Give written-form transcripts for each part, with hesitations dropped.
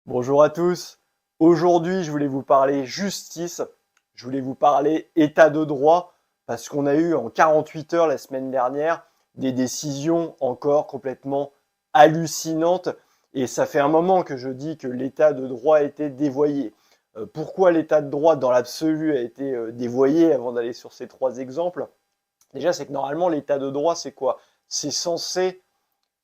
Bonjour à tous. Aujourd'hui, je voulais vous parler justice. Je voulais vous parler état de droit parce qu'on a eu en 48 heures la semaine dernière des décisions encore complètement hallucinantes et ça fait un moment que je dis que l'état de droit a été dévoyé. Pourquoi l'état de droit dans l'absolu a été dévoyé avant d'aller sur ces trois exemples? Déjà, c'est que normalement, l'état de droit, c'est quoi? C'est censé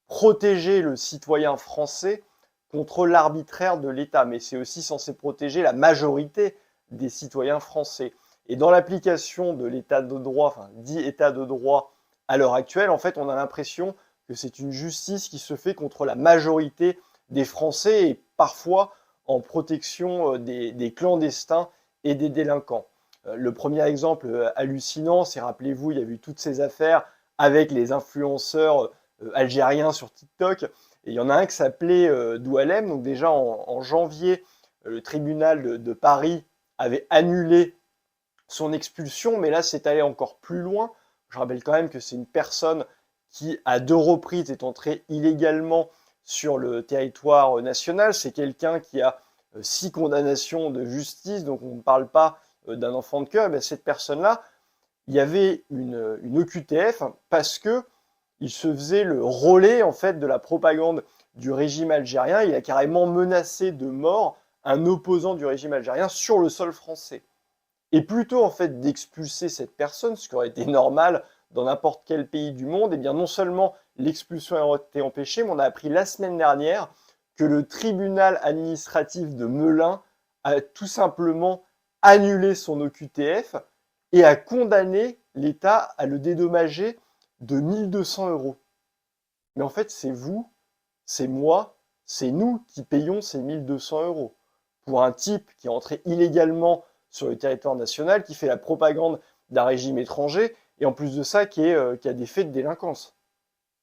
protéger le citoyen français contre l'arbitraire de l'État, mais c'est aussi censé protéger la majorité des citoyens français. Et dans l'application de l'état de droit, enfin dit état de droit à l'heure actuelle, en fait, on a l'impression que c'est une justice qui se fait contre la majorité des Français et parfois en protection des clandestins et des délinquants. Le premier exemple hallucinant, c'est, rappelez-vous, il y a eu toutes ces affaires avec les influenceurs algérien sur TikTok. Et il y en a un qui s'appelait Doualem. Donc déjà en janvier, le tribunal de Paris avait annulé son expulsion, mais là c'est allé encore plus loin. Je rappelle quand même que c'est une personne qui à deux reprises est entrée illégalement sur le territoire national. C'est quelqu'un qui a six condamnations de justice, donc on ne parle pas d'un enfant de cœur. Mais cette personne-là, il y avait une OQTF parce que il se faisait le relais en fait de la propagande du régime algérien. Il a carrément menacé de mort un opposant du régime algérien sur le sol français. Et plutôt en fait d'expulser cette personne, ce qui aurait été normal dans n'importe quel pays du monde, et bien non seulement l'expulsion a été empêchée, mais on a appris la semaine dernière que le tribunal administratif de Melun a tout simplement annulé son OQTF et a condamné l'État à le dédommager de 1200 euros. Mais en fait, c'est vous, c'est moi, c'est nous qui payons ces 1200 euros pour un type qui est entré illégalement sur le territoire national, qui fait la propagande d'un régime étranger, et en plus de ça, qui a des faits de délinquance.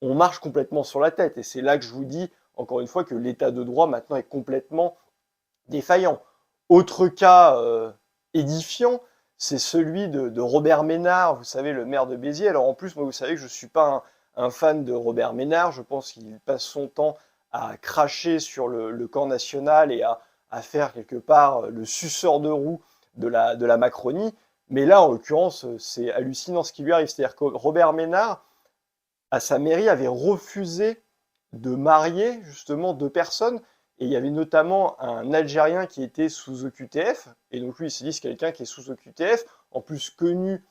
On marche complètement sur la tête, et c'est là que je vous dis, encore une fois, que l'état de droit maintenant est complètement défaillant. Autre cas édifiant, c'est celui de Robert Ménard, vous savez, le maire de Béziers. Alors en plus, moi, vous savez que je ne suis pas un fan de Robert Ménard. Je pense qu'il passe son temps à cracher sur le camp national et à faire quelque part le suceur de roue de la Macronie. Mais là, en l'occurrence, c'est hallucinant ce qui lui arrive. C'est-à-dire que Robert Ménard, à sa mairie, avait refusé de marier justement deux personnes. Et il y avait notamment un Algérien qui était sous OQTF. Et donc lui, il s'est dit, c'est quelqu'un qui est sous OQTF, en plus connu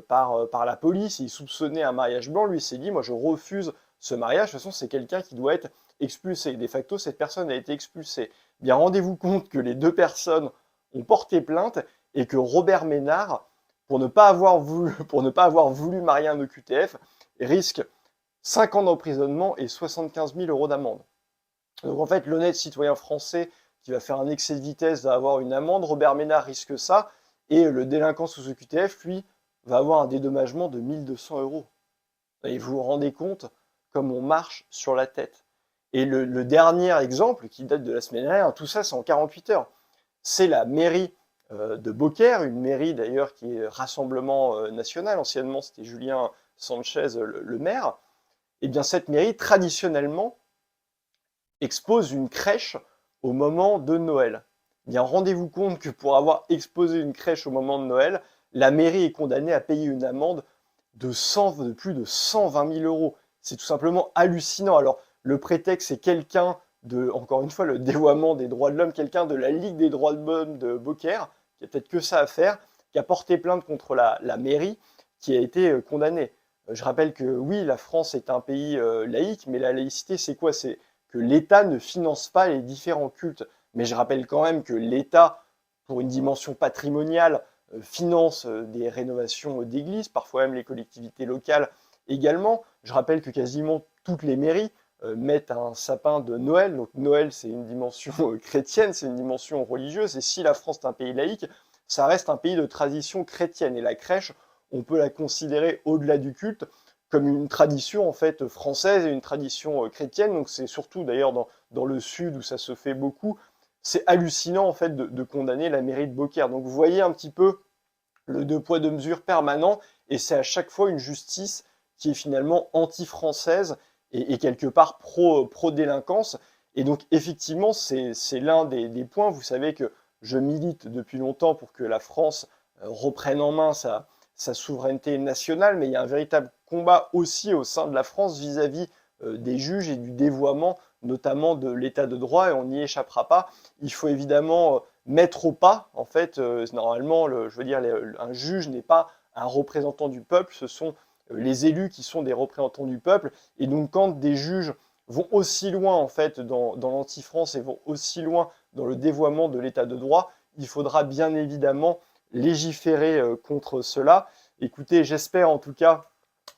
par la police. Il soupçonnait un mariage blanc. Lui, il s'est dit, moi, je refuse ce mariage. De toute façon, c'est quelqu'un qui doit être expulsé. De facto, cette personne a été expulsée. Bien, rendez-vous compte que les deux personnes ont porté plainte et que Robert Ménard, pour ne pas avoir voulu marier un OQTF, risque 5 ans d'emprisonnement et 75 000 euros d'amende. Donc en fait, l'honnête citoyen français qui va faire un excès de vitesse va avoir une amende, Robert Ménard risque ça, et le délinquant sous OQTF, lui, va avoir un dédommagement de 1200 euros. Et vous vous rendez compte comme on marche sur la tête. Et le dernier exemple, qui date de la semaine dernière, tout ça c'est en 48 heures, c'est la mairie de Beaucaire, une mairie d'ailleurs qui est Rassemblement National, anciennement c'était Julien Sanchez le maire. Et bien cette mairie, traditionnellement, expose une crèche au moment de Noël. Eh bien, rendez-vous compte que pour avoir exposé une crèche au moment de Noël, la mairie est condamnée à payer une amende de plus de 120 000 euros. C'est tout simplement hallucinant. Alors, le prétexte, c'est quelqu'un de, encore une fois, le dévoiement des droits de l'homme, quelqu'un de la Ligue des droits de l'homme de Beaucaire, qui a peut-être que ça à faire, qui a porté plainte contre la mairie, qui a été condamnée. Je rappelle que oui, la France est un pays laïque, mais la laïcité, c'est quoi? C'est que l'État ne finance pas les différents cultes. Mais je rappelle quand même que l'État, pour une dimension patrimoniale, finance des rénovations d'églises, parfois même les collectivités locales également. Je rappelle que quasiment toutes les mairies mettent un sapin de Noël. Donc Noël, c'est une dimension chrétienne, c'est une dimension religieuse. Et si la France est un pays laïque, ça reste un pays de tradition chrétienne. Et la crèche, on peut la considérer au-delà du culte comme une tradition en fait française et une tradition chrétienne. Donc c'est surtout d'ailleurs dans le sud où ça se fait beaucoup. C'est hallucinant en fait de condamner la mairie de Beaucaire. Donc vous voyez un petit peu le deux poids deux mesures permanent et c'est à chaque fois une justice qui est finalement anti-française et quelque part pro-délinquance. Et donc effectivement, c'est l'un des points. Vous savez que je milite depuis longtemps pour que la France reprenne en main sa souveraineté nationale, mais il y a un véritable combat aussi au sein de la France vis-à-vis des juges et du dévoiement, notamment de l'état de droit, et on n'y échappera pas. Il faut évidemment mettre au pas, en fait, normalement, je veux dire, un juge n'est pas un représentant du peuple, ce sont les élus qui sont des représentants du peuple, et donc quand des juges vont aussi loin, en fait, dans l'anti-France et vont aussi loin dans le dévoiement de l'état de droit, il faudra bien évidemment légiférer contre cela. Écoutez, j'espère en tout cas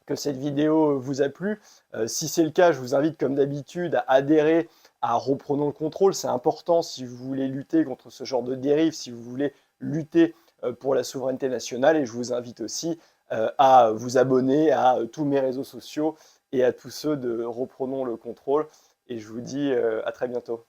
que cette vidéo vous a plu. Si c'est le cas, je vous invite comme d'habitude à adhérer à Reprenons le contrôle. C'est important si vous voulez lutter contre ce genre de dérive, si vous voulez lutter pour la souveraineté nationale. Et je vous invite aussi à vous abonner à tous mes réseaux sociaux et à tous ceux de Reprenons le contrôle. Et je vous dis à très bientôt.